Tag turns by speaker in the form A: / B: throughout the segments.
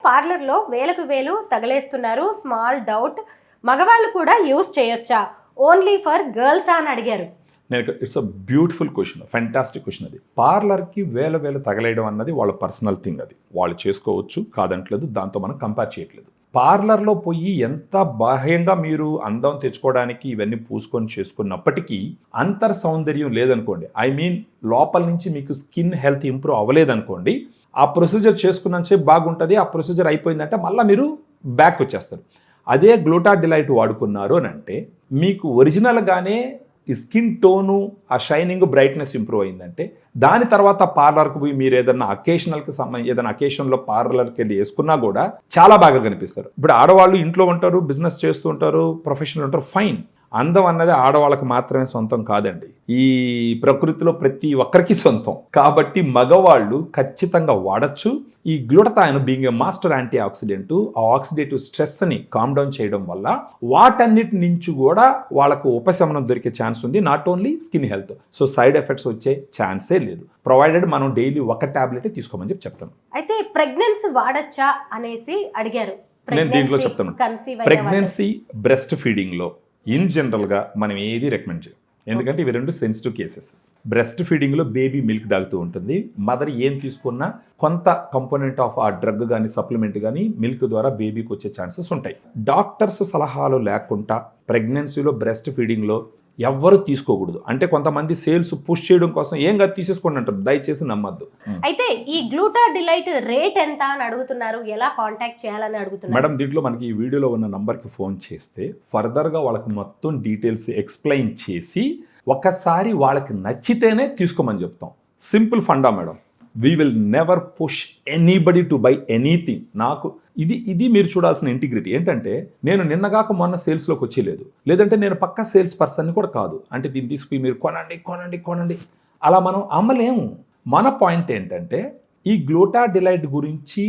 A: పార్లర్లో వేలకు వేలు తగలేస్తున్నారు. Small doubt, మగవాళ్ళు కూడా యూజ్ చేయొచ్చా, ఓన్లీ ఫర్ గర్ల్స్ అని అడిగారు.
B: నేను it's a beautiful question, fantastic question. అది పార్లర్కి వేల తగలేయడం అన్నది వాళ్ళ పర్సనల్ థింగ్, అది వాళ్ళు చేసుకోవచ్చు, కాదంటలేదు, దాంతో మనం కంపేర్ చేయట్లేదు. పార్లర్లో పోయి ఎంత బాహ్యంగా మీరు అందం తెచ్చుకోవడానికి ఇవన్నీ పూసుకొని చేసుకున్నప్పటికీ అంతర్ సౌందర్యం లేదనుకోండి, ఐ మీన్ లోపల నుంచి మీకు స్కిన్ హెల్త్ ఇంప్రూవ్ అవ్వలేదనుకోండి, ఆ ప్రొసీజర్ చేసుకున్నంతసేపు బాగుంటుంది, ఆ ప్రొసీజర్ అయిపోయిందంటే మళ్ళీ మీరు బ్యాక్ వచ్చేస్తారు. అదే గ్లూటా డిలైట్ వాడుకున్నారు అని అంటే మీకు ఒరిజినల్గానే ఈ స్కిన్ టోను, ఆ షైనింగ్, బ్రైట్నెస్ ఇంప్రూవ్ అయిందంటే దాని తర్వాత పార్లర్కి పోయి మీరు ఏదైనా అకేషనల్కి ఏదైనా అకేషన్లో పార్లర్కి వెళ్ళి వేసుకున్నా కూడా చాలా బాగా కనిపిస్తారు. ఇప్పుడు ఆడవాళ్ళు ఇంట్లో ఉంటారు, బిజినెస్ చేస్తూ ఉంటారు, ప్రొఫెషనల్ ఉంటారు, ఫైన్. అందం అన్నది ఆడవాళ్ళకి మాత్రమే సొంతం కాదండి, ఈ ప్రకృతిలో ప్రతి ఒక్కరికి సొంతం. కాబట్టి మగవాళ్ళు ఖచ్చితంగా వాడచ్చు. ఈ glutathione being a master anti oxidant, ఆ ఆక్సిడేటివ్ స్ట్రెస్ని కామ్ డౌన్ చేయడం వల్ల వాటన్నిటి నుంచి కూడా వాళ్ళకు ఉపశమనం దొరికే ఛాన్స్ ఉంది. Not only skin health, so side effects వచ్చే ఛాన్సే లేదు, ప్రొవైడెడ్ మనం డైలీ ఒక టాబ్లెట్ తీసుకోమని చెప్తాను.
A: అయితే ప్రెగ్నెన్సీ వాడచ్చా అనేసి అడిగారు.
B: నేను దీంట్లో చెప్తాను, ప్రెగ్నెన్సీ బ్రెస్ట్ ఫీడింగ్లో ఇన్ జనరల్గా మనం ఏది రికమెండ్ చేయం, ఎందుకంటే ఇవి రెండు సెన్సిటివ్ కేసెస్. బ్రెస్ట్ ఫీడింగ్లో బేబీ మిల్క్ తాగుతూ ఉంటుంది, మదర్ ఏం తీసుకున్నా కొంత కంపోనెంట్ ఆఫ్ ఆ డ్రగ్ కానీ సప్లిమెంట్ కానీ మిల్క్ ద్వారా బేబీకి వచ్చే ఛాన్సెస్ ఉంటాయి. డాక్టర్స్ సలహాలు లేకుండా ప్రెగ్నెన్సీలో బ్రెస్ట్ ఫీడింగ్లో ఎవ్వరు తీసుకోకూడదు. అంటే కొంతమంది సేల్స్ పుష్ చేయడం కోసం ఏం కాదు తీసేసుకోండి అంటారు, దయచేసి నమ్మద్దు.
A: అయితే ఈ గ్లూటా డిలైట్ రేట్ ఎంత అని అడుగుతున్నారు, ఎలా కాంటాక్ట్ చేయాలని అడుగుతున్నారు.
B: మేడం, దీంట్లో మనకి ఈ వీడియోలో ఉన్న నంబర్కి ఫోన్ చేస్తే ఫర్దర్గా వాళ్ళకి మొత్తం డీటెయిల్స్ ఎక్స్ప్లెయిన్ చేసి ఒకసారి వాళ్ళకి నచ్చితేనే తీసుకోమని చెప్తాం. Simple funda madam, we will never push anybody to buy anything. నాకు ఇది మీరు చూడాల్సిన ఇంటిగ్రిటీ ఏంటంటే, నేను నిన్నగాక మొన్న సేల్స్లోకి వచ్చేలేదు, లేదంటే నేను పక్కా సేల్స్ పర్సన్ని కూడా కాదు. అంటే దీన్ని తీసుకుని మీరు కొనండి అలా మనం అమ్మలేము. మన పాయింట్ ఏంటంటే, ఈ గ్లూటా డిలైట్ గురించి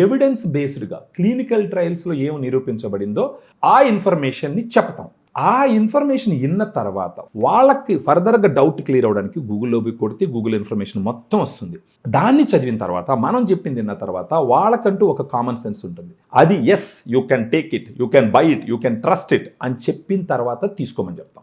B: ఎవిడెన్స్ బేస్డ్గా క్లినికల్ ట్రయల్స్లో ఏం నిరూపించబడిందో ఆ ఇన్ఫర్మేషన్ని చెప్తాం. ఆ ఇన్ఫర్మేషన్ విన్న తర్వాత వాళ్ళకి ఫర్దర్గా డౌట్ క్లియర్ అవడానికి గూగుల్లో పోయి కొడితే గూగుల్ ఇన్ఫర్మేషన్ మొత్తం వస్తుంది. దాన్ని చదివిన తర్వాత మనం చెప్పింది విన్న తర్వాత వాళ్ళకంటూ ఒక కామన్ సెన్స్ ఉంటుంది. అది yes you can take it, you can buy it, you can trust it అని చెప్పిన తర్వాత తీసుకోమని చెప్తాం.